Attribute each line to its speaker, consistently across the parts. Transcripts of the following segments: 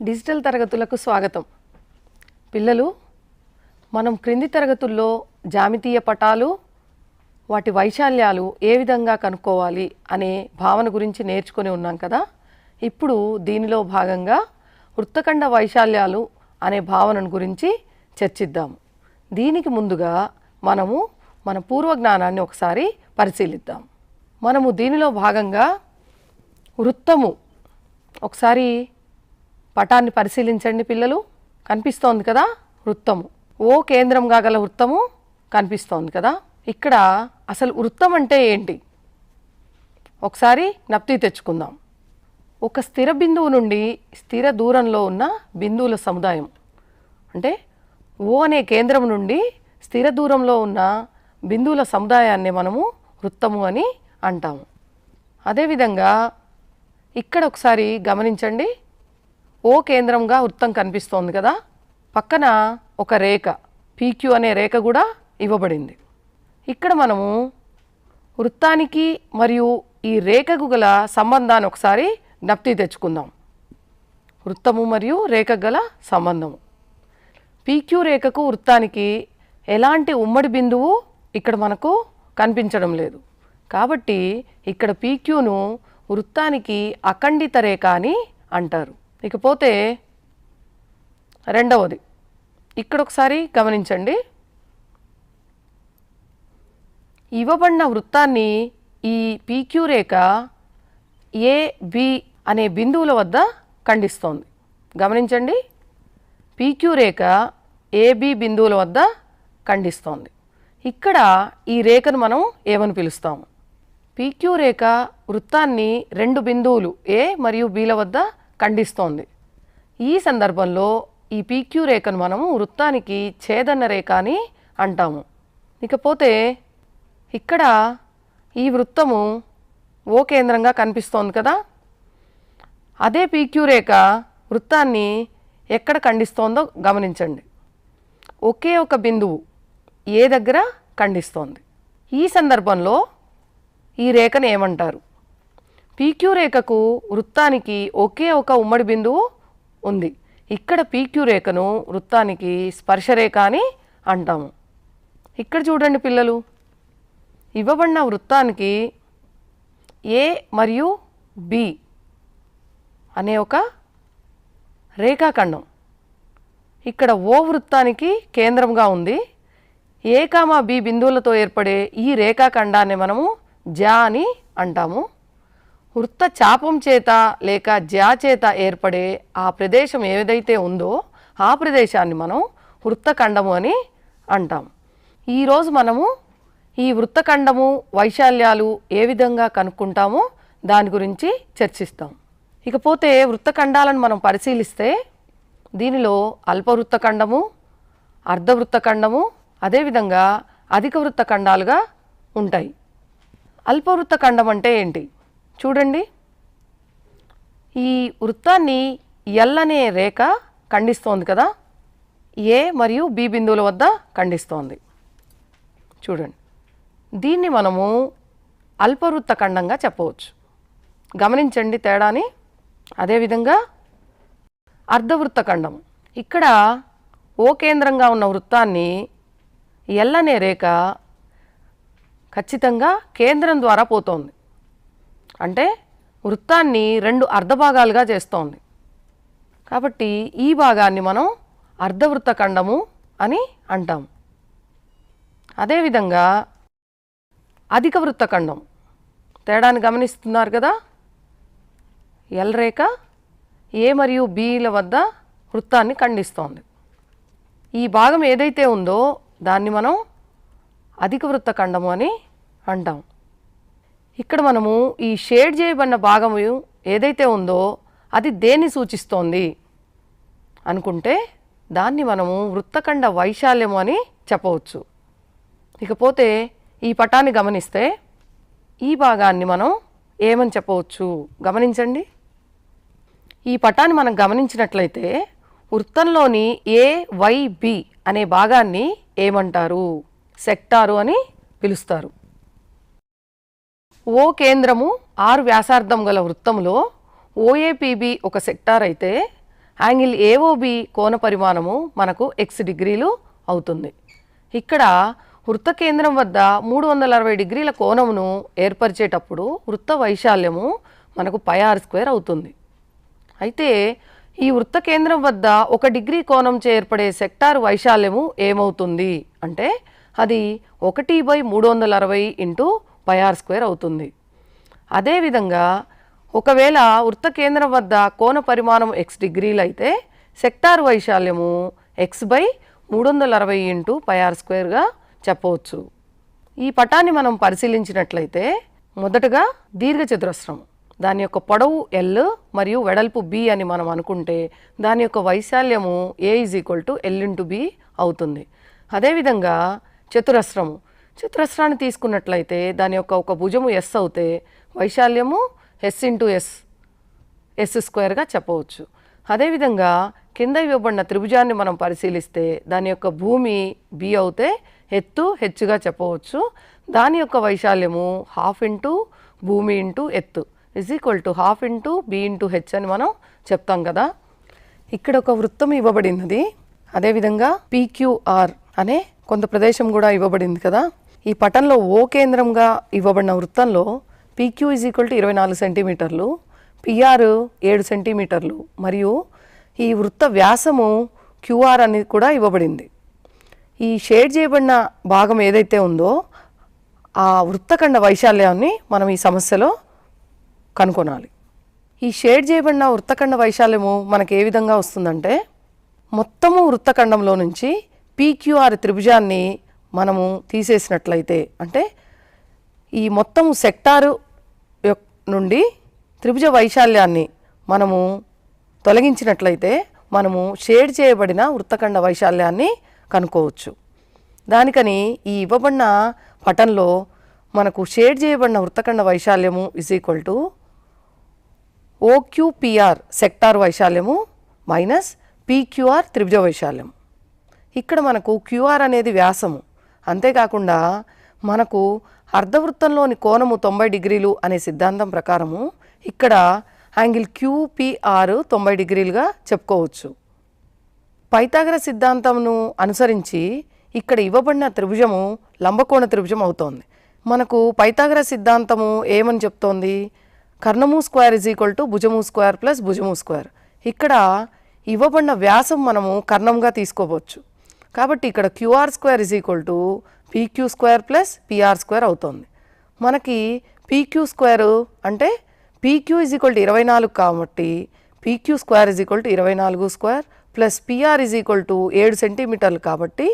Speaker 1: Digital తరగతులకు స్వాగతం. పిల్లలు, మనం క్రింది తరగతుల్లో జ్యామితీయ పటాలు, వాటి వైశాల్యాలు ఏ విధంగా కనుక్కోవాలి అనే భావన గురించి నేర్చుకొని ఉన్నాం కదా. ఇప్పుడు దీనిలో భాగంగా వృత్తఖండ వైశాల్యాలు అనే భావనను గురించి చర్చిద్దాము. దీనికి ముందుగా మనము మన పూర్వజ్ఞానాన్ని ఒకసారి పరిశీలిద్దాం. మనము దీనిలో భాగంగా వృత్తము, ఒకసారి పటాన్ని పరిశీలించండి పిల్లలు. కనిపిస్తోంది కదా వృత్తము, ఓ కేంద్రంగా గల వృత్తము కనిపిస్తోంది కదా. ఇక్కడ అసలు వృత్తం అంటే ఏంటి ఒకసారి జ్ఞప్తి తెచ్చుకుందాం. ఒక స్థిర బిందువు నుండి స్థిర దూరంలో ఉన్న బిందువుల సముదాయం, అంటే ఓ అనే కేంద్రం నుండి స్థిర దూరంలో ఉన్న బిందువుల సముదాయాన్ని మనము వృత్తము అని అంటాము. అదేవిధంగా ఇక్కడ ఒకసారి గమనించండి, ఓ కేంద్రంగా వృత్తం కనిపిస్తోంది కదా. పక్కన ఒక రేఖ పీక్యూ అనే రేఖ కూడా ఇవ్వబడింది. ఇక్కడ మనము వృత్తానికి మరియు ఈ రేఖకు గల సంబంధాన్ని ఒకసారి జ్ఞప్తి తెచ్చుకుందాం. వృత్తము మరియు రేఖకు గల సంబంధము. పీక్యూ రేఖకు వృత్తానికి ఎలాంటి ఉమ్మడి బిందువు ఇక్కడ మనకు కనిపించడం లేదు. కాబట్టి ఇక్కడ పీక్యూను వృత్తానికి అఖండిత రేఖ అని అంటారు. ఇకపోతే రెండవది, ఇక్కడ ఒకసారి గమనించండి. ఇవ్వబడిన వృత్తాన్ని ఈ పీక్యూ రేఖ ఏ బి అనే బిందువుల వద్ద ఖండిస్తోంది. గమనించండి, పీక్యూ రేఖ ఏబి బిందువుల వద్ద ఖండిస్తోంది. ఇక్కడ ఈ రేఖను మనం ఏమని పిలుస్తాము? పీక్యూ రేఖ వృత్తాన్ని రెండు బిందువులు ఏ మరియు బిల వద్ద ఖండిస్తోంది. ఈ సందర్భంలో ఈ పీక్యూ రేఖను మనము వృత్తానికి ఛేదన రేఖ అని అంటాము. ఇకపోతే ఇక్కడ ఈ వృత్తము ఓ కేంద్రంగా కనిపిస్తోంది కదా. అదే పీక్యూ రేఖ వృత్తాన్ని ఎక్కడ ఖండిస్తోందో గమనించండి. ఒకే ఒక బిందువు ఏ దగ్గర ఖండిస్తోంది. ఈ సందర్భంలో ఈ రేఖను ఏమంటారు? పీక్యూ రేఖకు వృత్తానికి ఒకే ఒక ఉమ్మడి బిందువు ఉంది. ఇక్కడ పీక్యూ రేఖను వృత్తానికి స్పర్శరేఖ అని అంటాము. ఇక్కడ చూడండి పిల్లలు, ఇవ్వబడిన వృత్తానికి ఏ మరియు బి అనే ఒక రేఖాఖండం ఇక్కడ ఓ వృత్తానికి కేంద్రంగా ఉంది. ఏ కామా బి బిందువులతో ఏర్పడే ఈ రేఖాఖండాన్ని మనము జ్యా అని అంటాము. వృత్త చాపం చేత లేక జ్యా చేత ఏర్పడే ఆ ప్రదేశం ఏదైతే ఉందో ఆ ప్రదేశాన్ని మనం వృత్తఖండము అని అంటాం. ఈరోజు మనము ఈ వృత్తఖండము వైశాల్యాలు ఏ విధంగా కనుక్కుంటామో దాని గురించి చర్చిస్తాం. ఇకపోతే వృత్తఖండాలను మనం పరిశీలిస్తే దీనిలో అల్పవృత్తఖండము, అర్ధవృత్తఖండము, అదేవిధంగా అధిక వృత్తఖండాలుగా ఉంటాయి. అల్పవృత్తఖండం అంటే ఏంటి చూడండి. ఈ వృత్తాన్ని ఎల్ అనే రేఖ ఖండిస్తోంది కదా. ఏ మరియు బి బిందువుల వద్ద ఖండిస్తోంది. చూడండి, దీన్ని మనము అల్పవృత్తఖండంగా చెప్పవచ్చు. గమనించండి తేడాని. అదేవిధంగా అర్ధవృత్తఖండం, ఇక్కడ ఓ కేంద్రంగా ఉన్న వృత్తాన్ని ఎల్ అనే రేఖ ఖచ్చితంగా కేంద్రం ద్వారా పోతోంది. అంటే వృత్తాన్ని రెండు అర్ధభాగాలుగా చేస్తోంది. కాబట్టి ఈ భాగాన్ని మనం అర్ధవృత్తఖండము అని అంటాం. అదేవిధంగా అధిక వృత్తఖండం, తేడాన్ని గమనిస్తున్నారు కదా. ఎల్ రేఖ ఏ మరియు బిల వద్ద వృత్తాన్ని ఖండిస్తోంది. ఈ భాగం ఏదైతే ఉందో దాన్ని మనం అధిక వృత్తఖండము అని అంటాం. ఇక్కడ మనము ఈ షేడ్ చేయబడిన భాగము ఏదైతే ఉందో అది దేన్ని సూచిస్తోంది అనుకుంటే దాన్ని మనము వృత్తఖండ వైశాల్యము అని చెప్పవచ్చు. ఇకపోతే ఈ పటాన్ని గమనిస్తే ఈ భాగాన్ని మనం ఏమని చెప్పవచ్చు గమనించండి. ఈ పటాన్ని మనం గమనించినట్లయితే వృత్తంలోని ఏవైబి అనే భాగాన్ని ఏమంటారు? సెక్టారు అని పిలుస్తారు. ఓ కేంద్రము 6 వ్యాసార్థం గల వృత్తములో ఓఏపిబి ఒక సెక్టార్ అయితే యాంగిల్ ఏఓబి కోణ పరిమాణము మనకు x డిగ్రీలు అవుతుంది. ఇక్కడ వృత్త కేంద్రం వద్ద 360 డిగ్రీల కోణమును ఏర్పరిచేటప్పుడు వృత్త వైశాల్యము మనకు πr² అవుతుంది. అయితే ఈ వృత్త కేంద్రం వద్ద 1 డిగ్రీ కోణంచే ఏర్పడే సెక్టార్ వైశాల్యము ఏమవుతుంది అంటే అది 1/360 ఇంటూ πr² అవుతుంది. అదేవిధంగా ఒకవేళ వృత్త కేంద్రం వద్ద కోణ పరిమాణం x డిగ్రీలు అయితే సెక్టార్ వైశాల్యము x/360 ఇంటూ πr²గా చెప్పవచ్చు. ఈ పటాన్ని మనం పరిశీలించినట్లయితే మొదటగా దీర్ఘచతురస్రం, దాని యొక్క పొడవు L మరియు వెడల్పు B అని మనం అనుకుంటే దాని యొక్క వైశాల్యము A = L × B అవుతుంది. అదేవిధంగా చతురస్రాన్ని తీసుకున్నట్లయితే దాని యొక్క ఒక భుజము S అవుతే వైశాల్యము S × S² చెప్పవచ్చు. అదేవిధంగా కింద ఇవ్వబడిన త్రిభుజాన్ని మనం పరిశీలిస్తే దాని యొక్క భూమి B అవుతే ఎత్తు హెచ్గా చెప్పవచ్చు. దాని యొక్క వైశాల్యము 1/2 భూమి × ఎత్తు = 1/2 B × H అని మనం చెప్తాం కదా. ఇక్కడ ఒక వృత్తం ఇవ్వబడినది, అదేవిధంగా PQR అనే కొంత ప్రదేశం కూడా ఇవ్వబడింది కదా. ఈ పటంలో O కేంద్రంగా ఇవ్వబడిన వృత్తంలో PQ = 24 సెంటీమీటర్లు, PR 7 సెంటీమీటర్లు మరియు ఈ వృత్త వ్యాసము QR అనేది కూడా ఇవ్వబడింది. ఈ షేడ్ చేయబడిన భాగం ఏదైతే ఉందో ఆ వృత్తఖండ వైశాల్యాన్ని మనం ఈ సమస్యలో కనుగొనాలి. ఈ షేడ్ చేయబడిన వృత్తఖండ వైశాల్యము మనకు ఏ విధంగా వస్తుందంటే మొత్తము వృత్తఖండంలో నుంచి PQR త్రిభుజాన్ని మనము తీసేసినట్లయితే అంటే ఈ మొత్తము సెక్టారు నుండి త్రిభుజ వైశాల్యాన్ని మనము తొలగించినట్లయితే మనము షేడ్ చేయబడిన వృత్తఖండ వైశాల్యాన్ని కనుక్కోవచ్చు. దానికని ఈ ఇవ్వబడిన పటంలో మనకు షేడ్ చేయబడిన వృత్తఖండ వైశాల్యము = OQPR సెక్టార్ వైశాల్యము మైనస్ PQR త్రిభుజ వైశాల్యం. ఇక్కడ మనకు QR అనేది వ్యాసము, అంతేకాకుండా మనకు అర్ధవృత్తంలోని కోణము 90 డిగ్రీలు అనే సిద్ధాంతం ప్రకారము ఇక్కడ యాంగిల్ QPR 90 డిగ్రీలుగా చెప్పుకోవచ్చు. పైథాగరస్ సిద్ధాంతంను అనుసరించి ఇక్కడ ఇవ్వబడిన త్రిభుజము లంబకోణ త్రిభుజం అవుతోంది. మనకు పైథాగరస్ సిద్ధాంతము ఏమని చెప్తోంది? కర్ణము స్క్వేర్ = భుజము స్క్వేర్ ప్లస్ భుజము స్క్వేర్. ఇక్కడ ఇవ్వబడిన వ్యాసం మనము కర్ణంగా తీసుకోవచ్చు. కాబట్టి ఇక్కడ QR² = PQ² ప్లస్ PR² అవుతుంది. మనకి PQ² అంటే PQ = 24 కాబట్టి PQ² = 24² ప్లస్ PR = 7 సెంటీమీటర్లు కాబట్టి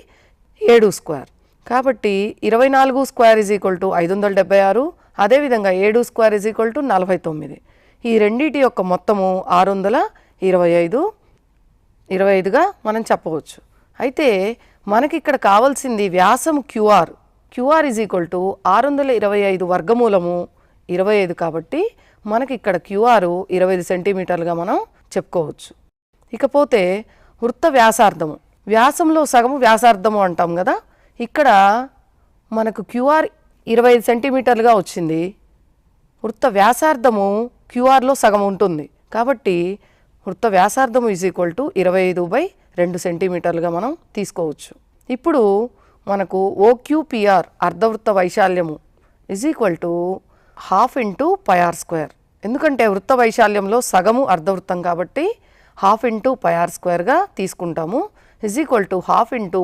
Speaker 1: 7² కాబట్టి 24² = 576. అదేవిధంగా 7² = 49. ఈ రెండింటి యొక్క మొత్తము 625గా మనం చెప్పవచ్చు. అయితే మనకి ఇక్కడ కావాల్సింది వ్యాసం QR = 625 వర్గమూలము 25 కాబట్టి మనకి ఇక్కడ QR 25 సెంటీమీటర్లుగా మనం చెప్పుకోవచ్చు. ఇకపోతే వృత్త వ్యాసార్థము, వ్యాసంలో సగము వ్యాసార్థము అంటాం కదా. ఇక్కడ మనకు QR 25 సెంటీమీటర్లుగా వచ్చింది. వృత్త వ్యాసార్థము QRలో సగం ఉంటుంది కాబట్టి వృత్త వ్యాసార్థము = 25/2 సెంటీమీటర్లుగా మనం తీసుకోవచ్చు. ఇప్పుడు మనకు OQPR అర్ధవృత్త వైశాల్యము = 1/2 πr². ఎందుకంటే వృత్త వైశాల్యంలో సగము అర్ధవృత్తం కాబట్టి 1/2 πr² తీసుకుంటాము. =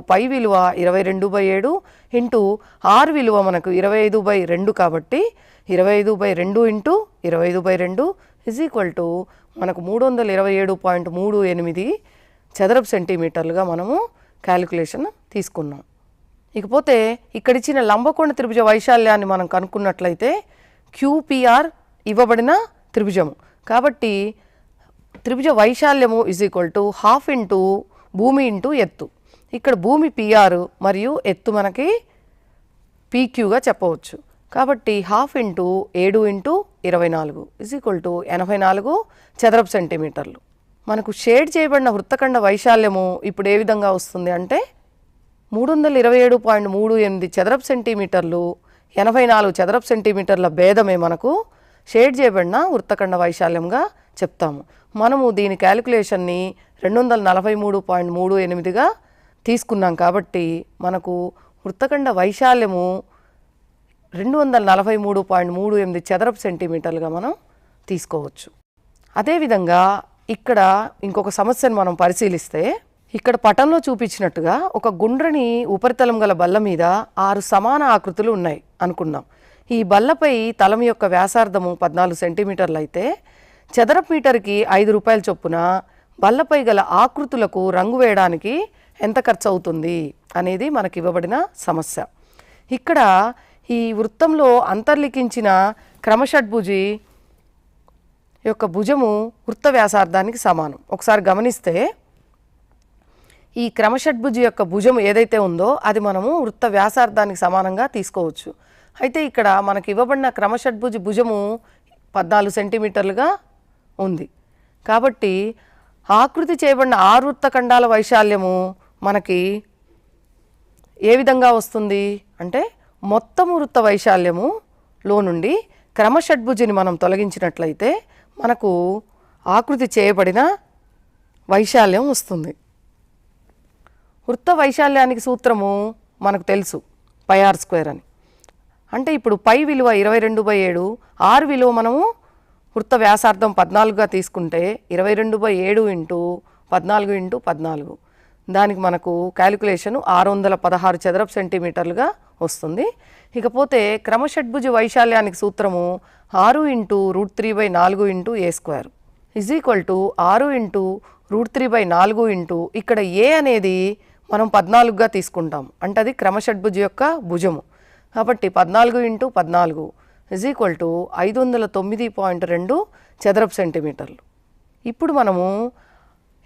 Speaker 1: π విలువ 22/7 ఇంటూ r విలువ మనకు 25/2 కాబట్టి 25/2 × 25/2 మనకు 327.38 చదరపు సెంటీమీటర్లుగా మనము క్యాలిక్యులేషన్ తీసుకున్నాం. ఇకపోతే ఇక్కడ ఇచ్చిన లంబకోణ త్రిభుజ వైశాల్యాన్ని మనం కనుక్కున్నట్లయితే QPR ఇవ్వబడిన త్రిభుజము కాబట్టి త్రిభుజ వైశాల్యము = 1/2 భూమి × ఎత్తు. ఇక్కడ భూమి PR మరియు ఎత్తు మనకి PQగా చెప్పవచ్చు. కాబట్టి 1/2 7 × 24 = 84 చదరపు సెంటీమీటర్లు. మనకు షేడ్ చేయబడిన వృత్తఖండ వైశాల్యము ఇప్పుడు ఏ విధంగా వస్తుంది అంటే 327.38 చదరపు సెంటీమీటర్లు 84 చదరపు సెంటీమీటర్ల భేదమే మనకు షేడ్ చేయబడిన వృత్తఖండ వైశాల్యంగా చెప్తాము. మనము దీని క్యాలిక్యులేషన్ని 243.38గా తీసుకున్నాం కాబట్టి మనకు వృత్తఖండ వైశాల్యము 243.38 చదరపు సెంటీమీటర్లుగా మనం తీసుకోవచ్చు. అదేవిధంగా ఇక్కడ ఇంకొక సమస్యను మనం పరిశీలిస్తే, ఇక్కడ పటంలో చూపించినట్టుగా ఒక గుండ్రని ఉపరితలం గల బల్ల మీద 6 సమాన ఆకృతులు ఉన్నాయి అనుకుందాం. ఈ బల్లపై తలం యొక్క వ్యాసార్థము 14 సెంటీమీటర్లు అయితే చదరపు మీటర్కి 5 రూపాయల చొప్పున బల్లపై గల ఆకృతులకు రంగు వేయడానికి ఎంత ఖర్చు అవుతుంది అనేది మనకి ఇవ్వబడిన సమస్య. ఇక్కడ ఈ వృత్తంలో అంతర్లిఖించిన క్రమషడ్భుజి యొక్క భుజము వృత్త వ్యాసార్థానికి సమానం. ఒకసారి గమనిస్తే ఈ క్రమషడ్భుజి యొక్క భుజము ఏదైతే ఉందో అది మనము వృత్త వ్యాసార్థానికి సమానంగా తీసుకోవచ్చు. అయితే ఇక్కడ మనకి ఇవ్వబడిన క్రమషడ్భుజి భుజము 14 సెంటీమీటర్లుగా ఉంది కాబట్టి ఆకృతి చేయబడిన 6 వృత్త ఖండాల వైశాల్యము మనకి ఏ విధంగా వస్తుంది అంటే, మొత్తము వృత్త వైశాల్యములో నుండి క్రమషడ్భుజిని మనం తొలగించినట్లయితే మనకు ఆకృతి చేయబడిన వైశాల్యం వస్తుంది. వృత్త వైశాల్యానికి సూత్రము మనకు తెలుసు, πr² అని. అంటే ఇప్పుడు పై విలువ 22/7, r విలువ మనము వృత్త వ్యాసార్థం 14గా తీసుకుంటే 22/7 ఇంటూ 14 ఇంటూ 14, దానికి మనకు క్యాలిక్యులేషన్ 616 చదరపు సెంటీమీటర్లుగా వస్తుంది. ఇకపోతే క్రమషడ్భుజి వైశాల్యానికి సూత్రము 6 into √3/4 into a² is equal to 6 into √3/4 into ఇక్కడ ఏ అనేది మనం 14గా తీసుకుంటాం, అంటే అది క్రమషడ్భుజి యొక్క భుజము కాబట్టి 14 ఇంటూ 14 ఈజ్ ఈక్వల్ టు 509.2 చదరపు సెంటీమీటర్లు. ఇప్పుడు మనము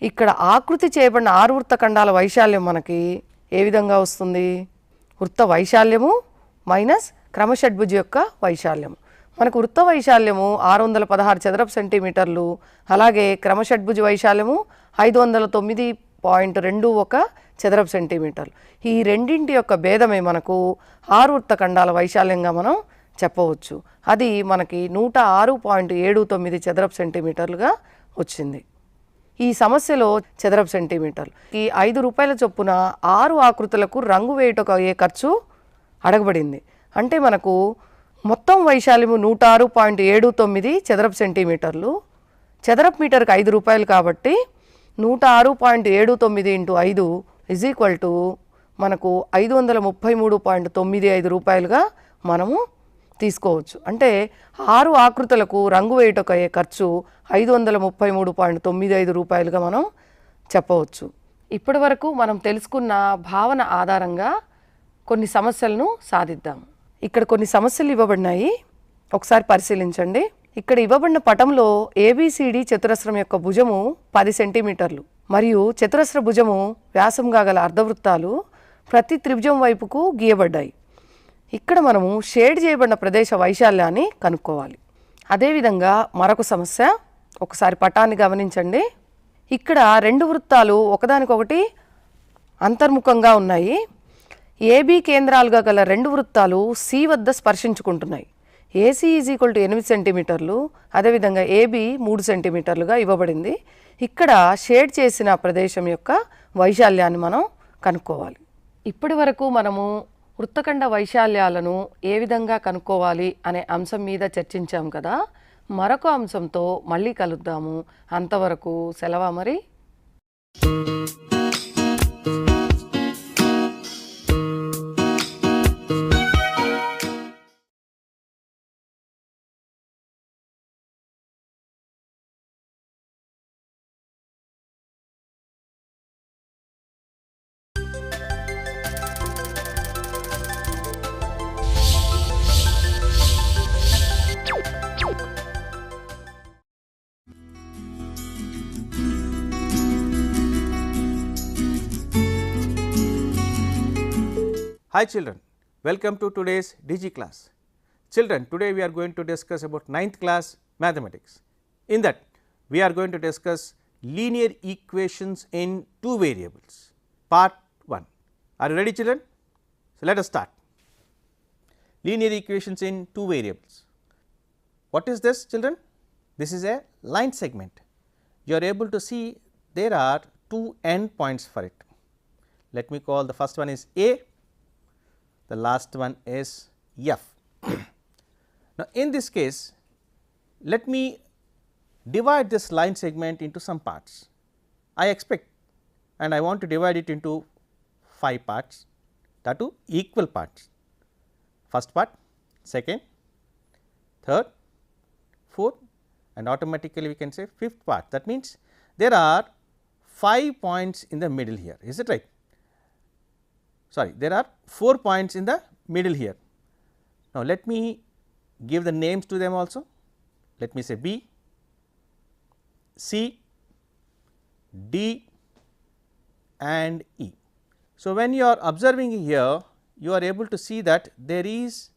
Speaker 1: ఇక్కడ ఆకృతి చేయబడిన 6 వృత్త ఖండాల వైశాల్యం మనకి ఏ విధంగా వస్తుంది, వృత్త వైశాల్యము మైనస్ క్రమషడ్భుజి యొక్క వైశాల్యము. మనకు వృత్త వైశాల్యము 616 చదరపు సెంటీమీటర్లు, అలాగే క్రమషడ్భుజి వైశాల్యము 509.21 చదరపు సెంటీమీటర్లు. ఈ రెండింటి యొక్క భేదమే మనకు 6 వృత్త ఖండాల వైశాల్యంగా మనం చెప్పవచ్చు. అది మనకి 106.79 చదరపు సెంటీమీటర్లుగా వచ్చింది. ఈ సమస్యలో చదరపు సెంటీమీటర్లు ఈ 5 రూపాయల చొప్పున 6 ఆకృతులకు రంగు వేయుటకు అయ్యే ఖర్చు అడగబడింది. అంటే మనకు మొత్తం వైశాల్యము 106.79 చదరపు సెంటీమీటర్లు, చదరపు మీటర్కి 5 రూపాయలు కాబట్టి 106.79 ఇంటూ 5 ఈజ్ ఈక్వల్ టు మనకు 533.95 రూపాయలుగా మనము తీసుకోవచ్చు. అంటే 6 ఆకృతులకు రంగు వేయుటకు అయ్యే ఖర్చు 533.95 రూపాయలుగా మనం చెప్పవచ్చు. ఇప్పటి వరకు మనం తెలుసుకున్న భావన ఆధారంగా కొన్ని సమస్యలను సాధిద్దాం. ఇక్కడ కొన్ని సమస్యలు ఇవ్వబడినాయి, ఒకసారి పరిశీలించండి. ఇక్కడ ఇవ్వబడిన పటంలో ABCD చతురస్రం యొక్క భుజము 10 సెంటీమీటర్లు మరియు చతురస్ర భుజము వ్యాసంగా గల అర్ధవృత్తాలు ప్రతి త్రిభుజం వైపుకు గీయబడ్డాయి. ఇక్కడ మనము షేడ్ చేయబడిన ప్రదేశ వైశాల్యాన్ని కనుక్కోవాలి. అదేవిధంగా మరొక సమస్య, ఒకసారి పటాన్ని గమనించండి. ఇక్కడ 2 వృత్తాలు ఒకదానికొకటి అంతర్ముఖంగా ఉన్నాయి. AB కేంద్రాలుగా గల 2 వృత్తాలు C వద్ద స్పర్శించుకుంటున్నాయి. AC ఈజ్ ఈక్వల్ టు 8 సెంటీమీటర్లు, అదేవిధంగా AB 3 సెంటీమీటర్లుగా ఇవ్వబడింది. ఇక్కడ షేడ్ చేసిన ప్రదేశం యొక్క వైశాల్యాన్ని మనం కనుక్కోవాలి. ఇప్పటి వరకు మనము వృత్తఖండ వైశాల్యాలను ఏ విధంగా కనుక్కోవాలి అనే అంశం మీద చర్చించాం కదా. మరొక అంశంతో మళ్ళీ కలుద్దాము. అంతవరకు సెలవా మరి.
Speaker 2: Hi children, welcome to today's DG class. Children, today we are going to discuss about 9th class mathematics. In that we are going to discuss linear equations in 2 variables, part 1. Are you ready children? So let us start. Linear equations in 2 variables. What is this children? This is a line segment. You are able to see there are two end points for it. Let me call the first one is A, the last one is F. Now, in this case, let me divide this line segment into some parts. I expect and I want to divide it into 5 parts, that too equal parts. First part, second, third, fourth, and automatically we can say fifth part. That means, there are 5 points in the middle here, is it right? Sorry, there are 4 points in the middle here. Now, let me give the names to them also. Let me say B, C, D and E. So, when you are observing here, you are able to see that there is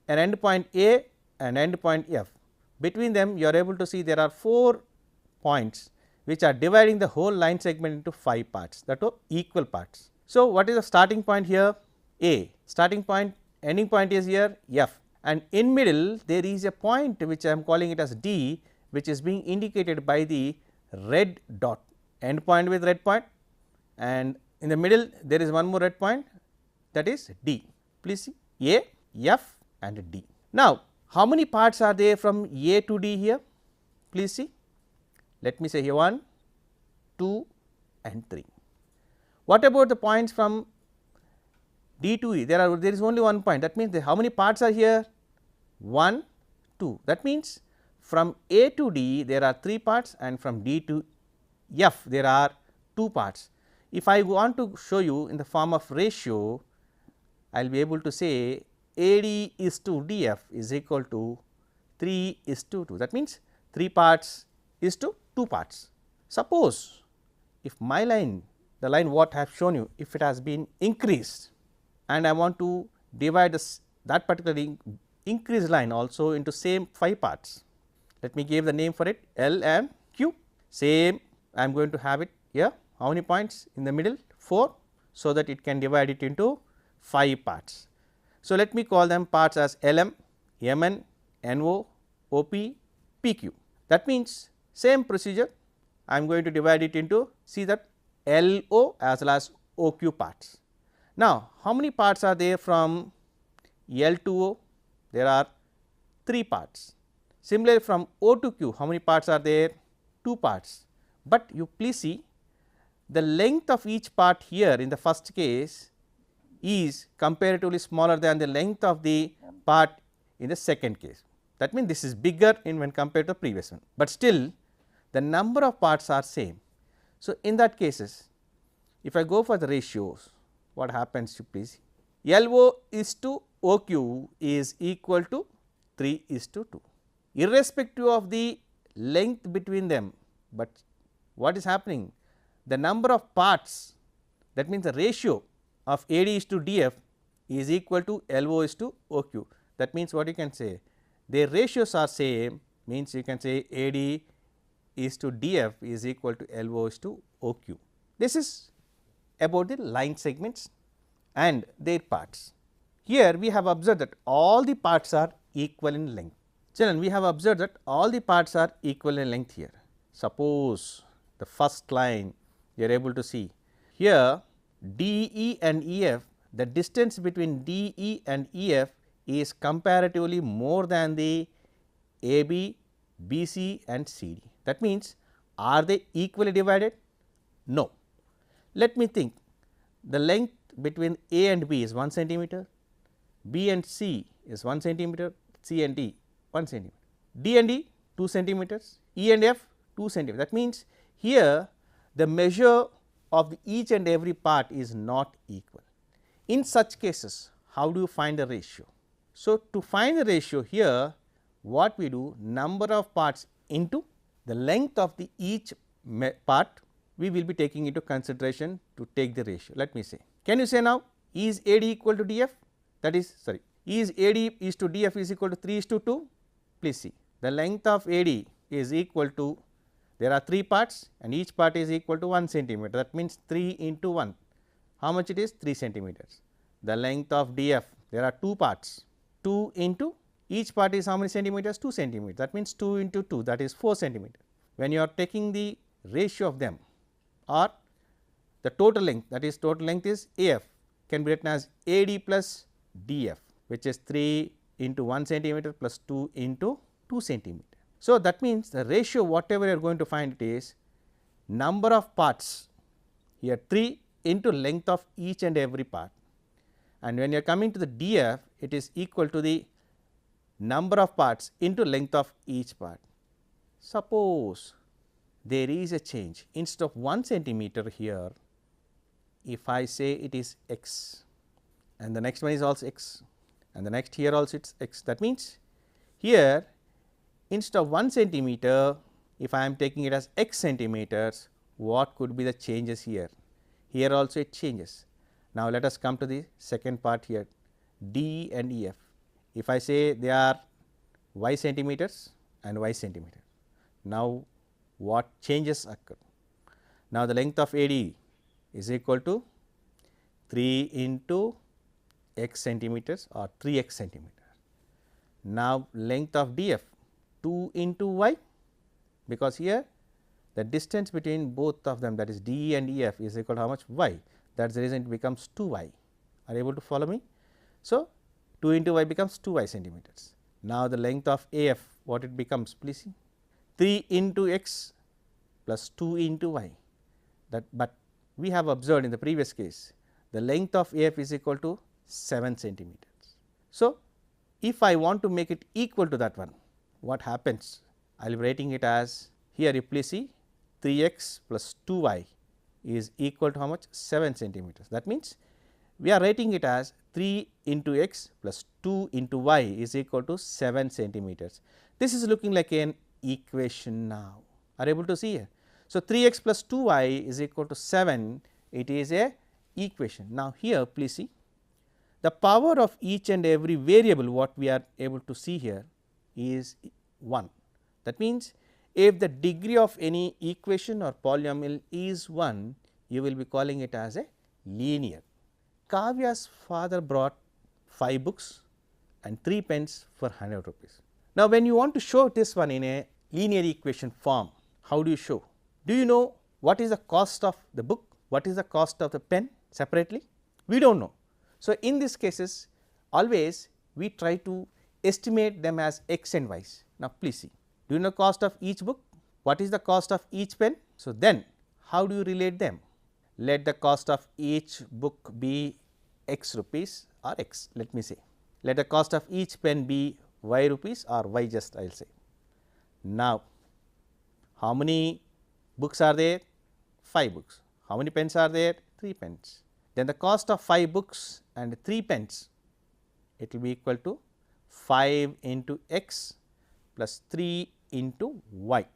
Speaker 2: an end point A and end point F. Between them, you are able to see there are 4 points which are dividing the whole line segment into 5 parts, that are equal parts. So, what is the starting point here? A. Starting point, ending point is here F, and in middle there is a point which I am calling it as D, which is being indicated by the red dot, end point with red point, and in the middle there is one more red point, that is D. Please see A, F and D. Now, how many parts are there from A to D here? Please see. Let me say here 1, 2 and 3. What about the points from D to E? There is only one point. That means, how many parts are here? 1, 2. That means, from A to D there are 3 parts, and from D to F there are 2 parts. If I want to show you in the form of ratio, I will be able to say AD is to DF is equal to 3 is to 2. That means, 3 parts is to 2 parts. Suppose, if my line, the line what I have shown you, if it has been increased and I want to divide that particular increased line also into same 5 parts. Let me give the name for it L and Q. Same, I am going to have it here. How many points in the middle? 4, so that it can divide it into 5 parts. So, let me call them parts as LM, MN, NO, OP, PQ. That means, same procedure, I am going to divide it into, see that LO as well as OQ parts. Now, how many parts are there from L to O? There are 3 parts. Similarly, from O to Q, how many parts are there? 2 parts. But you please see, the length of each part here in the first case is comparatively smaller than the length of the part in the second case. That means, this is bigger in when compared to the previous one, but still the number of parts are same. So, in that cases, if I go for the ratios, what happens, you please see, LO is to OQ is equal to 3 is to 2, irrespective of the length between them, but what is happening, the number of parts, that means the ratio of AD is to DF is equal to LO is to OQ. That means, what you can say, their ratios are same, means you can say AD is to DF is equal to LO is to OQ. This is about the line segments and their parts. Here we have observed that all the parts are equal in length. Children, we have observed that all the parts are equal in length here. Suppose the first line you are able to see here, DE and EF, the distance between DE and EF is comparatively more than the AB, BC and CD. That means, are they equally divided? No. Let me think, the length between A and B is 1 centimeter, B and C is 1 centimeter, C and D 1 centimeter, D and E 2 centimeters, E and F 2 centimeters. That means, here the measure of each and every part is not equal. In such cases, how do you find the ratio? So, to find the ratio here, what we do, number of parts into the length of the each part, we will be taking into consideration to take the ratio. Let me say, can you say now, is AD equal to DF? That is, sorry, is AD is to DF is equal to 3 is to 2? Please see, the length of AD is equal to, there are 3 parts and each part is equal to 1 centimeter. That means, 3 into 1, how much it is? 3 centimeters. The length of DF, there are 2 parts, 2 into each part is how many centimeters? 2 centimeters. That means, 2 into 2, that is 4 centimeters. When you are taking the ratio of them, or the total length, that is total length is AF, can be written as AD plus DF, which is 3 into 1 centimeter plus 2 into 2 centimeter. So, that means the ratio whatever you are going to find it is number of parts, here 3 into length of each and every part, and when you are coming to the DF, it is equal to the number of parts into length of each part. Suppose there is a change, instead of 1 centimeter here, if I say it is x, and the next one is also x, and the next here also it is x. That means, here instead of 1 centimeter, if I am taking it as x centimeters, what could be the changes here? Here also it changes. Now, let us come to the second part here, D and EF. If I say they are y centimeters and y centimeter, now what changes occur? Now, the length of AD is equal to 3 into x centimeters or 3x centimeter. Now, length of DF 2 into y, because here the distance between both of them, that is D and EF, is equal to how much? Y. That is the reason it becomes 2 y. Are you able to follow me? So, 2 into y becomes 2 y centimeters. Now, the length of AF, what it becomes, please see, 3 into x plus 2 into y. That, but we have observed in the previous case, the length of AF is equal to 7 centimeters. So, if I want to make it equal to that one, what happens? I will be writing it as, here you please see, 3x plus 2y is equal to how much? 7 centimeters. That means, we are writing it as 3 into x plus 2 into y is equal to 7 centimeters. This is looking like an equation now. Are you able to see here? So, 3x plus 2y is equal to 7, it is a equation. Now, here please see, the power of each and every variable what we are able to see here is 1. That means, if the degree of any equation or polynomial is 1, you will be calling it as a linear. Kavya's father brought 5 books and 3 pens for 100 rupees. Now, when you want to show this one in a linear equation form, how do you show? Do you know what is the cost of the book? What is the cost of the pen separately? We do not know. So, in these cases always we try to estimate them as x and y's. Now, please see, do you know cost of each book? What is the cost of each pen? So, then how do you relate them? Let the cost of each book be x rupees or x, let me say. Let the cost of each pen be y rupees or y just I will say. Now, how many books are there? 5 books. How many pens are there? 3 pens. Then the cost of 5 books and 3 pens, it will be equal to 5 into x plus 3 into y.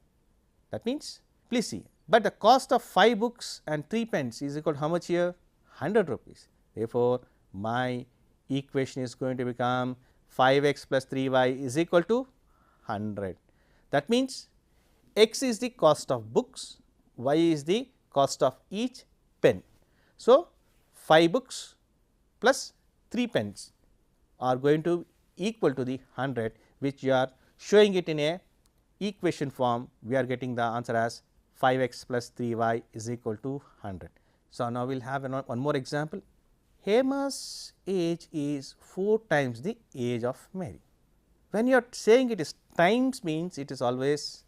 Speaker 2: That means, please see, but the cost of 5 books and 3 pens is equal to how much here? 100 rupees. Therefore, my equation is going to become 5x plus 3y is equal to 100. That means, x is the cost of books, y is the cost of each pen. So, 5 books plus 3 pens are going to equal to the 100, which you are showing it in a equation form. We are getting the answer as 5x plus 3y is equal to 100. So, now we will have one more example. Hema's age is 4 times the age of Mary. When you are saying it is times, means it is always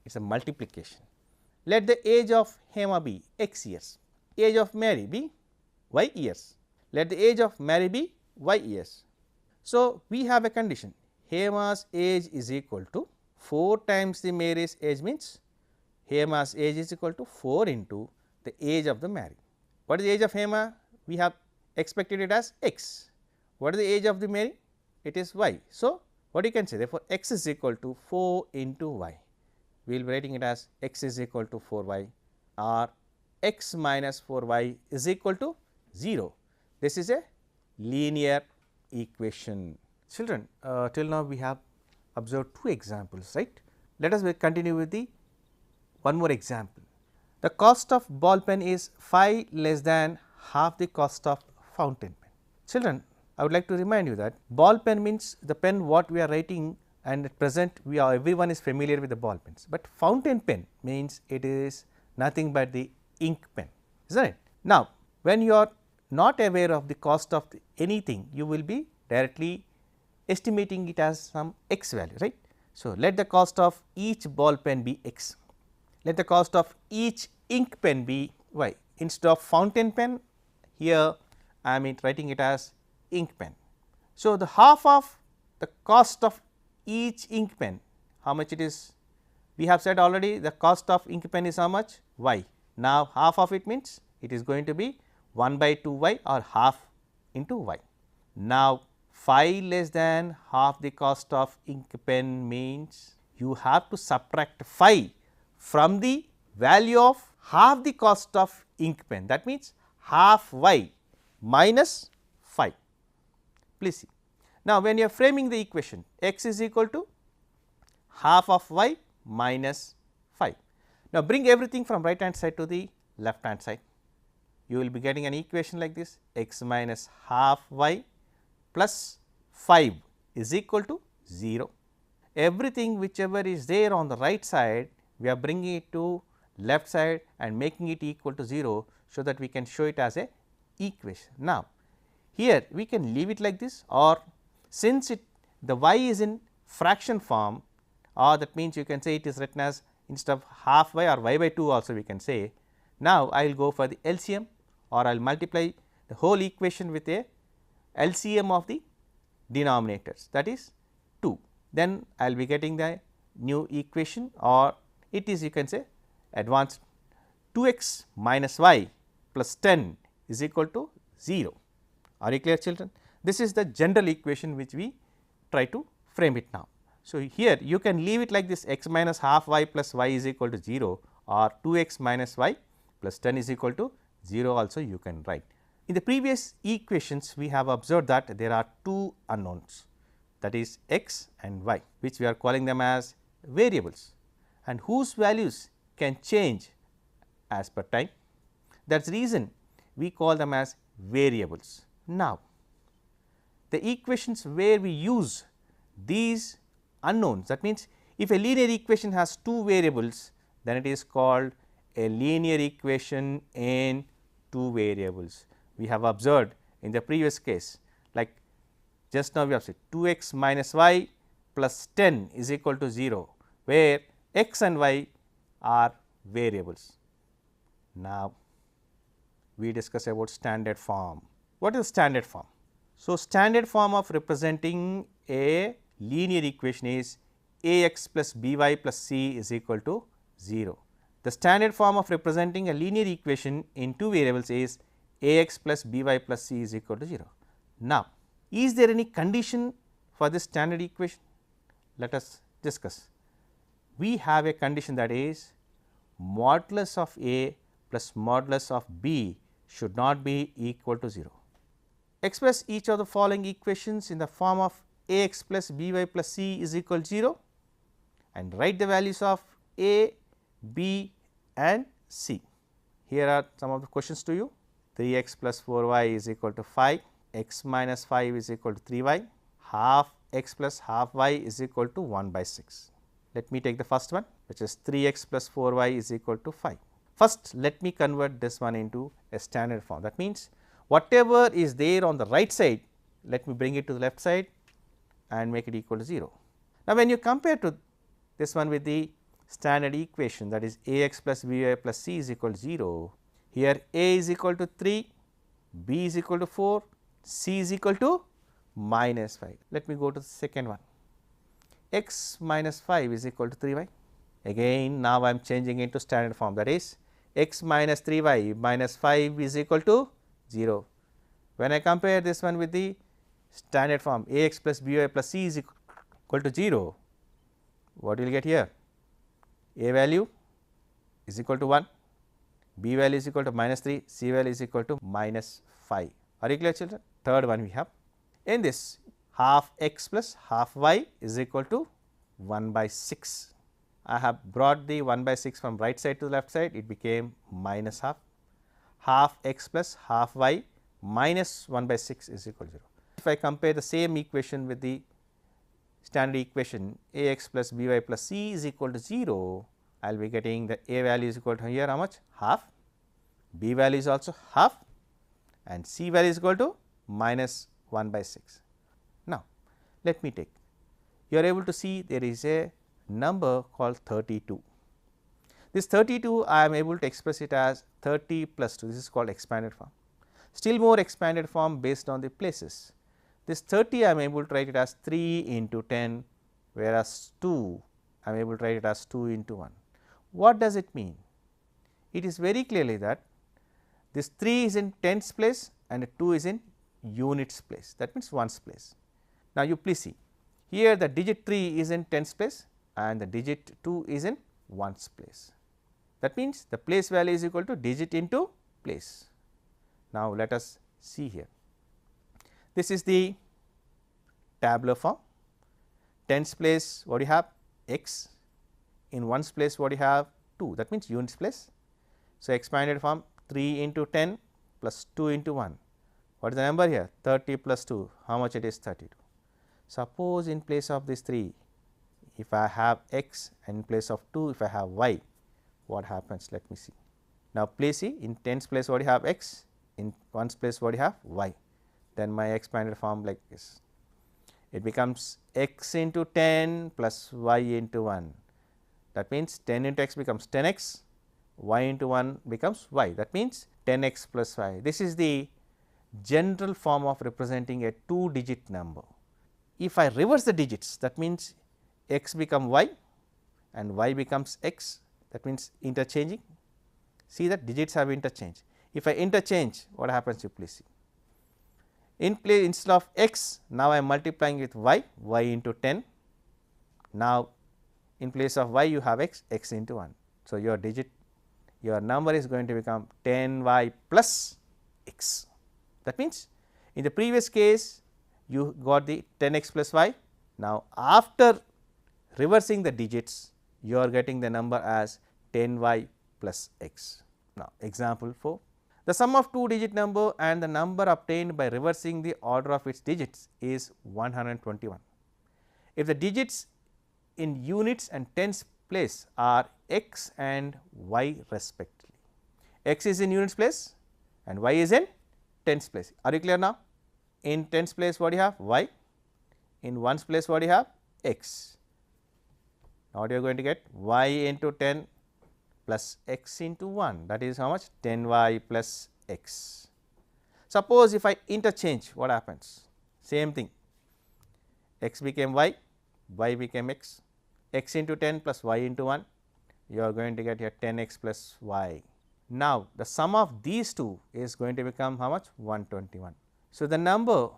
Speaker 2: it is a multiplication. Let the age of Hema be x years, age of Mary be y years. Let the age of Mary be y years. So, we have a condition, Hema's age is equal to 4 times the Mary's age, means Hema's age is equal to 4 into the age of the Mary. What is the age of Hema? We have expected it as x. What is the age of the Mary? It is y. So, what you can say, therefore, x is equal to 4 into y. We will be writing it as x is equal to 4y or x minus 4y is equal to 0. This is a linear equation. Children, till now we have observed 2 examples, right. Let us continue with the one more example. The cost of ball pen is 5 less than half the cost of fountain pen. Children, I would like to remind you that ball pen means the pen what we are writing, and at present we are everyone is familiar with the ball pens, but fountain pen means it is nothing but the ink pen, is that right? Now, when you are not aware of the cost of anything, you will be directly estimating it as some x value, right. So, let the cost of each ball pen be x, let the cost of each ink pen be y. Instead of fountain pen, here I am writing it as ink pen. So, the half of the cost of each ink pen, how much it is? We have said already the cost of ink pen is how much? Y. Now, half of it means it is going to be 1 by 2 y or half into y. Now, phi less than half the cost of ink pen means you have to subtract phi from the value of half the cost of ink pen, that means half y minus phi. Please see. Now, when you are framing the equation, x is equal to half of y minus phi. Now, bring everything from right hand side to the left hand side. You will be getting an equation like this, x minus half y plus 5 is equal to 0. Everything whichever is there on the right side, we are bringing it to left side and making it equal to 0, so that we can show it as a equation. Now, here we can leave it like this, or since the y is in fraction form, or that means you can say it is written as instead of half y or y by 2 also we can say. Now, I will go for the LCM, or I will multiply the whole equation with a LCM of the denominators, that is 2. Then I will be getting the new equation, or it is you can say advanced 2x minus y plus 10 is equal to 0. Are you clear, children? This is the general equation which we try to frame it now. So, here you can leave it like this, x minus half y plus y is equal to 0, or 2x minus y plus 10 is equal to 0 also you can write. In the previous equations, we have observed that there are two unknowns, that is x and y, which we are calling them as variables, and whose values can change as per time. That is the reason we call them as variables. Now, the equations where we use these unknowns, that means if a linear equation has two variables, then it is called a linear equation in two variables. We have observed in the previous case, like just now we have said 2x minus y plus 10 is equal to 0, where x and y are variables. Now, we discuss about standard form. What is standard form? So, standard form of representing a linear equation is a x plus b y plus c is equal to 0. The standard form of representing a linear equation in two variables is a x plus b y plus c is equal to 0. Now, is there any condition for this standard equation? Let us discuss. We have a condition, that is modulus of a plus modulus of b should not be equal to 0. Express each of the following equations in the form of a x plus b y plus c is equal to 0, and write the values of a, b and c. Here are some of the questions to you. 3x plus 4y is equal to 5, x minus 5 is equal to 3y, half x plus half y is equal to 1 by 6. Let me take the first one, which is 3x plus 4y is equal to 5. First, let me convert this one into a standard form. That means, whatever is there on the right side, let me bring it to the left side and make it equal to 0. Now, when you compare to this one with the standard equation, that is a x plus b y plus c is equal to 0, here a is equal to 3, b is equal to 4, c is equal to minus 5. Let me go to the second one, x minus 5 is equal to 3y. Again, now I am changing into standard form, that is x minus 3y minus 5 is equal to 0. When I compare this one with the standard form a x plus b y plus c is equal to 0, what you will get here? A value is equal to 1, b value is equal to minus 3, c value is equal to minus 5. Are you clear, children? Third one we have. In this, half x plus half y is equal to 1 by 6. I have brought the 1 by 6 from right side to the left side, it became minus half. Half x plus half y minus 1 by 6 is equal to 0. If I compare the same equation with the standard equation a x plus b y plus c is equal to 0, I will be getting the a value is equal to here how much? Half, b value is also half and c value is equal to minus 1 by 6. Now, let me take, you are able to see there is a number called 32. This 32 I am able to express it as 30 plus 2, this is called expanded form. Still more expanded form based on the places. This 30 I am able to write it as 3 into 10, whereas 2 I am able to write it as 2 into 1. What does it mean? It is very clearly that this 3 is in tens place and 2 is in units place, that means ones place. Now, you please see, here the digit 3 is in tens place and the digit 2 is in ones place. That means, the place value is equal to digit into place. Now, let us see here. This is the tabular form. Tens place what you have x, in ones place what you have 2, that means units place. So, expanded form 3 into 10 plus 2 into 1. What is the number here? 30 plus 2, how much it is? 32. Suppose in place of this 3, if I have x and in place of 2 if I have y, what happens? Let me see. Now, please see, in tens place what you have x, in ones place what you have y, then my expanded form like this. It becomes x into 10 plus y into 1, that means 10 into x becomes 10x, y into 1 becomes y, that means 10x plus y. This is the general form of representing a 2 digit number. If I reverse the digits, that means x become y and y becomes x, that means interchanging. See that digits have interchange. If I interchange, what happens? You please see. In place, instead of x, now I am multiplying with y, y into 10. Now, in place of y you have x, x into 1. So, your digit, your number is going to become 10y plus x. That means, in the previous case you got the 10x plus y. Now, after reversing the digits, you are getting the number as 10y plus x. Now, example 4. The sum of 2 digit number and the number obtained by reversing the order of its digits is 121. If the digits in units and tens place are x and y respectively, x is in units place and y is in tens place. Are you clear now? In tens place what you have? Y, in ones place what you have? X. Now, what you are going to get? Y into 10 plus x into 1, that is how much? 10y plus x. Suppose if I interchange, what happens? Same thing, x became y, y became x, x into 10 plus y into 1, you are going to get here 10x plus y. Now, the sum of these two is going to become how much? 121. So, the number,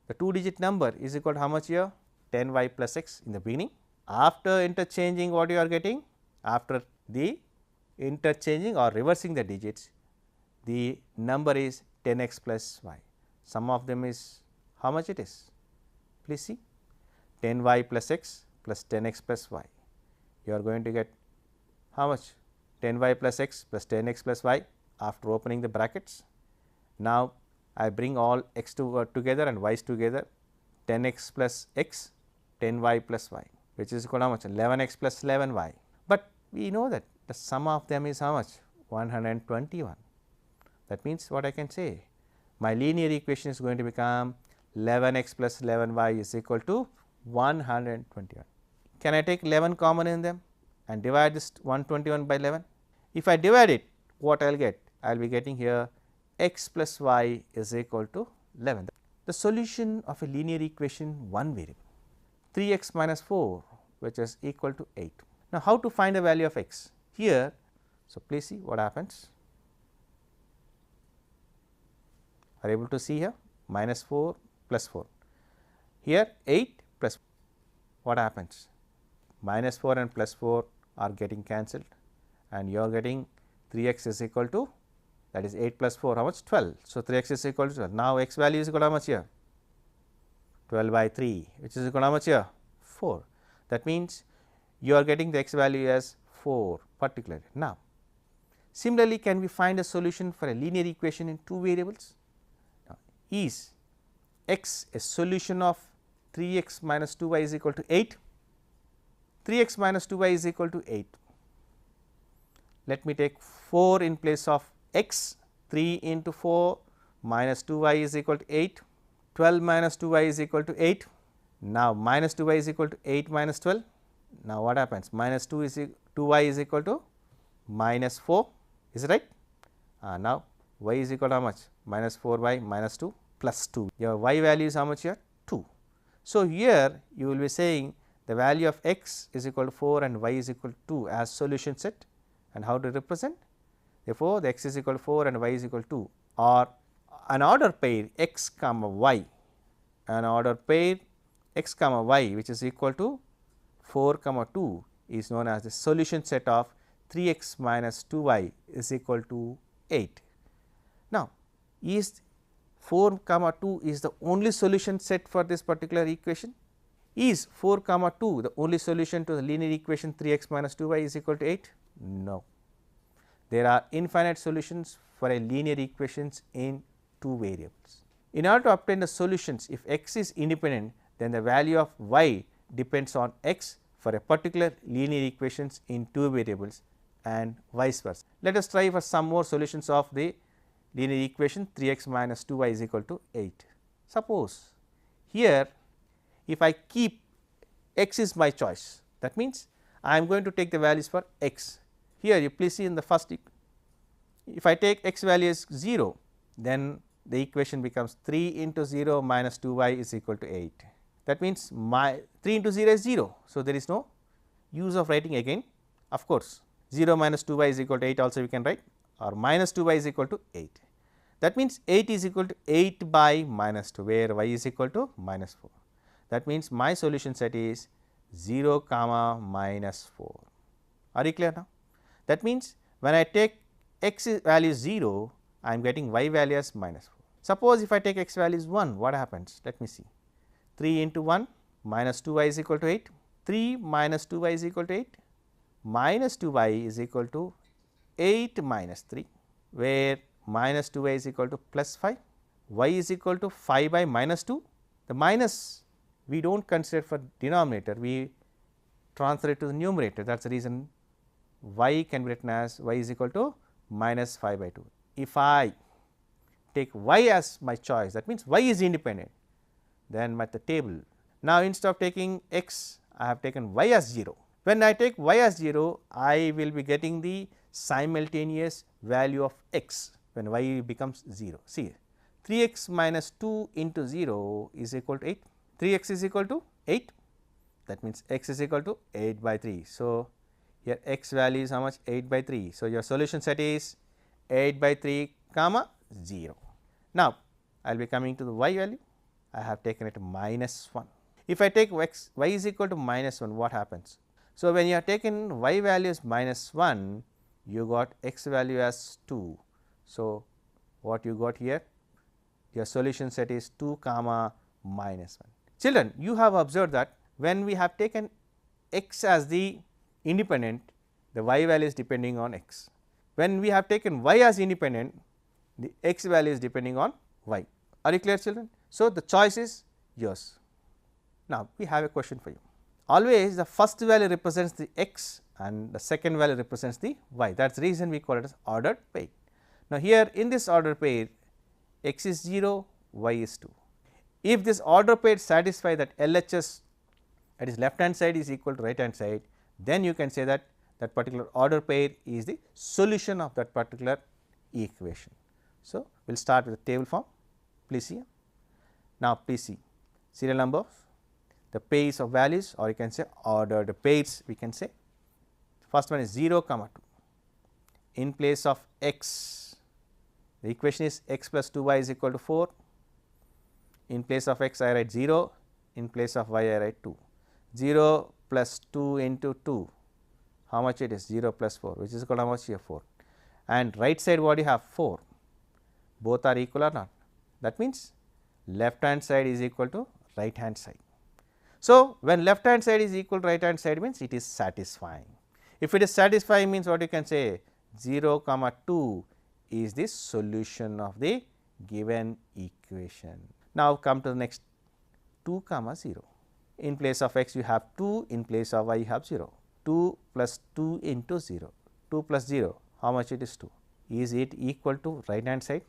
Speaker 2: the 2 digit number is equal to how much here? 10y plus x in the beginning. After interchanging, what you are getting? After the interchanging or reversing the digits, the number is 10x plus y. Sum of them is how much it is? Please see, 10y plus x plus 10x plus y. You are going to get how much? 10y plus x plus 10x plus y after opening the brackets. Now, I bring all x together and y's together, 10x plus x, 10y plus y, which is equal to how much? 11x plus 11y. But we know that the sum of them is how much? 121. That means, what I can say? My linear equation is going to become 11x plus 11y is equal to 121. Can I take 11 common in them and divide this 121 by 11? If I divide it, what I will get? I will be getting here x plus y is equal to 11. The solution of a linear equation one variable, 3x minus 4, which is equal to 8. Now, how to find the value of x? Here, so please see what happens. Are able to see here? Minus 4 plus 4. Here 8 plus, what happens? Minus 4 and plus 4 are getting cancelled and you are getting 3x is equal to, that is 8 plus 4, how much? 12. So, 3x is equal to 12. Now, x value is equal to how much here? 12 by 3, which is equal to how much here? 4. That means, you are getting the x value as 4 particularly. Now, similarly, can we find a solution for a linear equation in 2 variables? Now, is x a solution of 3x minus 2y is equal to 8? 3x minus 2y is equal to 8. Let me take 4 in place of x 3 into 4 minus 2y is equal to 8, 12 minus 2y is equal to 8. Now, minus 2y is equal to 8 minus 12. Now, what happens? Minus 2y is equal to minus 4, is it right? Now, y is equal to how much? Minus 4 by minus 2 plus 2. Your y value is how much here? 2. So, here you will be saying the value of x is equal to 4 and y is equal to 2 as solution set, and how to represent? Therefore, the x is equal to 4 and y is equal to 2, or an order pair x comma y, an order pair x comma y which is equal to 4 comma 2 is known as the solution set of 3x minus 2y is equal to 8. Now, is 4 comma 2 is the only solution set for this particular equation? Is 4 comma 2 the only solution to the linear equation 3x minus 2y is equal to 8? No. There are infinite solutions for a linear equations in two variables. In order to obtain the solutions, if x is independent, then the value of y depends on x for a particular linear equations in two variables and vice versa. Let us try for some more solutions of the linear equation 3x minus 2y is equal to 8. Suppose here if I keep x is my choice, that means I am going to take the values for x. Here you please see in the first, if I take x value as 0, then the equation becomes 3 into 0 minus 2y is equal to 8. That means, my 3 into 0 is 0. So, there is no use of writing again. Of course, 0 minus 2y is equal to 8 also we can write, or minus 2y is equal to 8. That means, 8 is equal to 8 by minus 2, where y is equal to minus 4. That means, my solution set is 0 comma minus 4. Are you clear now? That means, when I take x value 0, I am getting y value as minus 4. Suppose if I take x value is 1, what happens? Let me see. 3 into 1 minus 2y is equal to 8, 3 minus 2y is equal to 8, minus 2y is equal to 8 minus 3, where minus 2y is equal to plus 5, y is equal to 5 by minus 2. The minus we do not consider for denominator, we transfer it to the numerator, that is the reason y can be written as y is equal to minus 5 by 2. If I take y as my choice, that means y is independent, then at the table. Now, instead of taking x, I have taken y as 0. When I take y as 0, I will be getting the simultaneous value of x when y becomes 0. See, 3x minus 2 into 0 is equal to 8, 3x is equal to 8, that means x is equal to 8 by 3. So, here x value is how much? 8 by 3. So, your solution set is 8 by 3 comma 0. Now, I will be coming to the y value, I have taken it minus 1. If I take x, y is equal to minus 1, what happens? So, when you have taken y value as minus 1, you got x value as 2. So, what you got here? Your solution set is 2 comma minus 1. Children, you have observed that when we have taken x as the independent, the y value is depending on x. When we have taken y as independent, the x value is depending on y. Are you clear, children? So, the choice is yours. Now, we have a question for you. Always the first value represents the x and the second value represents the y, that is the reason we call it as ordered pair. Now, here in this ordered pair, x is 0, y is 2. If this order pair satisfy that LHS, that is left hand side is equal to right hand side, then you can say that that particular order pair is the solution of that particular equation. So, we will start with the table form, please see. Now, please see serial number, the pairs of values, or you can say ordered pairs we can say. First one is 0 comma 2. In place of x, the equation is x plus 2y is equal to 4. In place of x I write 0, in place of y I write 2. 0 plus 2 into 2, how much it is? 0 plus 4, which is equal to how much here? 4. And right side what you have? 4. Both are equal or not? That means, left hand side is equal to right hand side. So, when left hand side is equal to right hand side means it is satisfying. If it is satisfying means what you can say? 0 comma 2 is the solution of the given equation. Now, come to the next 2 comma 0. In place of x you have 2, in place of y you have 0. 2 plus 2 into 0, 2 plus 0, how much it is 2? is it equal to right hand side?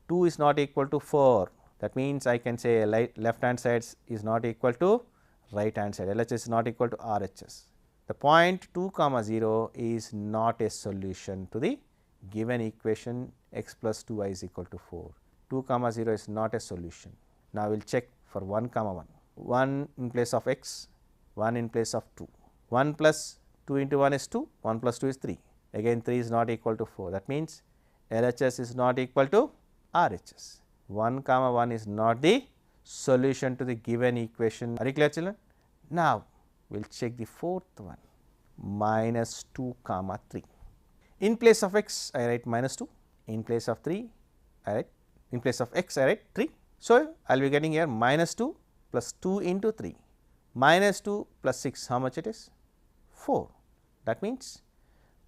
Speaker 2: 2 is not equal to 4, that means I can say left hand side is not equal to right hand side, LHS is not equal to RHS. The point 2 comma 0 is not a solution to the given equation x plus 2y is equal to 4. 2 comma 0 is not a solution. Now, we will check for 1 comma 1, 1 in place of x, 1 in place of 2, 1 plus 2 into 1 is 2, 1 plus 2 is 3, again 3 is not equal to 4, that means LHS is not equal to RHS. 1 comma 1 is not the solution to the given equation. Are you clear, children? Now, we will check the fourth one, minus 2 comma 3. In place of x I write minus 2, in place of 3 I write, in place of x I write 3. So, I will be getting here minus 2 plus 2 into 3, minus 2 plus 6, how much it is? 4. That means,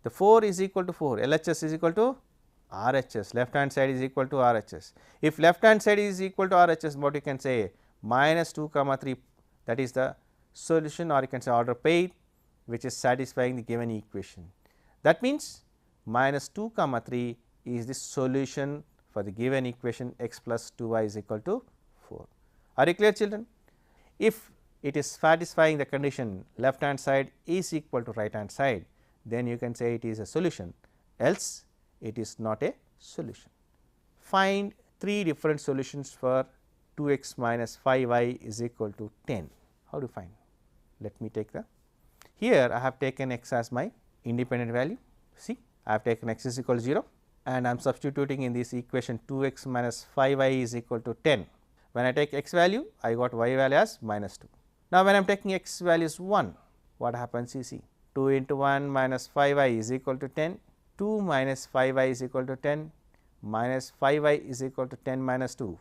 Speaker 2: the 4 is equal to 4, LHS is equal to RHS, left hand side is equal to RHS. If left hand side is equal to RHS, what you can say? Minus 2 comma 3, that is the solution, or you can say order pair which is satisfying the given equation. That means, minus 2 comma 3 is the solution for the given equation x plus 2y is equal to 4. Are you clear, children? If it is satisfying the condition left hand side is equal to right hand side, then you can say it is a solution, else it is not a solution. Find 3 different solutions for 2x minus 5y is equal to 10. How to find? Let me take the, here I have taken x as my independent value. See, I have taken x is equal to 0 and I am substituting in this equation 2x minus 5y is equal to 10. When I take x value, I got y value as minus 2. Now, when I am taking x value is 1, what happens? You see, 2 into 1 minus 5y is equal to 10, 2 minus 5y is equal to 10, minus 5y is equal to 10 minus 2,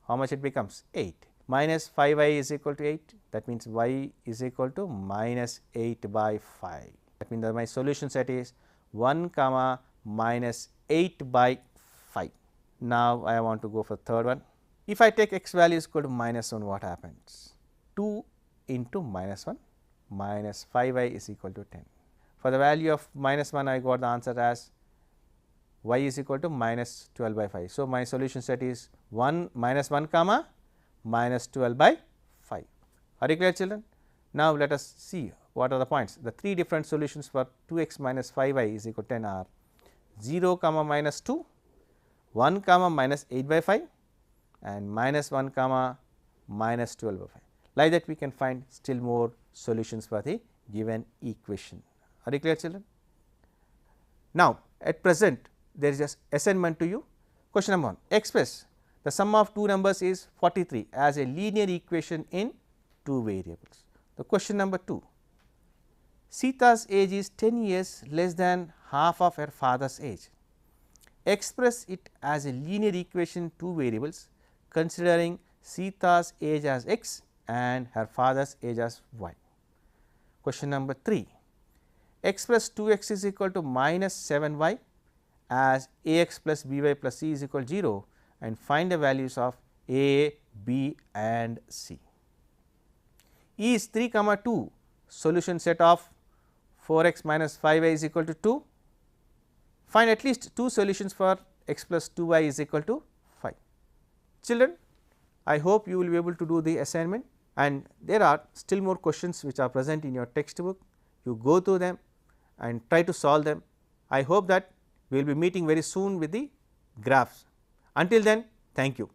Speaker 2: how much it becomes? 8. Minus 5y is equal to 8, that means y is equal to minus 8 by 5. That means that my solution set is 1 comma minus 8 by 5. Now, I want to go for third one. If I take x value is equal to minus 1, what happens? 2 into minus 1 minus 5y is equal to 10. For the value of minus 1, I got the answer as y is equal to minus 12 by 5. So, my solution set is 1 minus 1 comma minus 12 by 5. Are you clear, children? Now, let us see what are the points. The 3 different solutions for 2x minus 5y is equal to 10 are 0 comma minus 2, 1 comma minus 8 by 5 and minus 1 comma minus 12 by 5. Like that, we can find still more solutions for the given equation. Are you clear, children? Now, at present there is just assignment to you. Question number 1, express the sum of two numbers is 43 as a linear equation in 2 variables. The question number 2, Sita's age is 10 years less than half of her father's age. Express it as a linear equation 2 variables considering Sita's age as x and her father's age as y. Question number 3, express 2x is equal to minus 7y as ax plus by plus c is equal to 0 and find the values of a, b and c. Is 3 comma 2 solution set of 4x minus 5y is equal to 2. Find at least 2 solutions for x plus 2y is equal to 5. Children, I hope you will be able to do the assignment, and there are still more questions which are present in your textbook. You go through them and try to solve them. I hope that we will be meeting very soon with the graphs. Until then, thank you.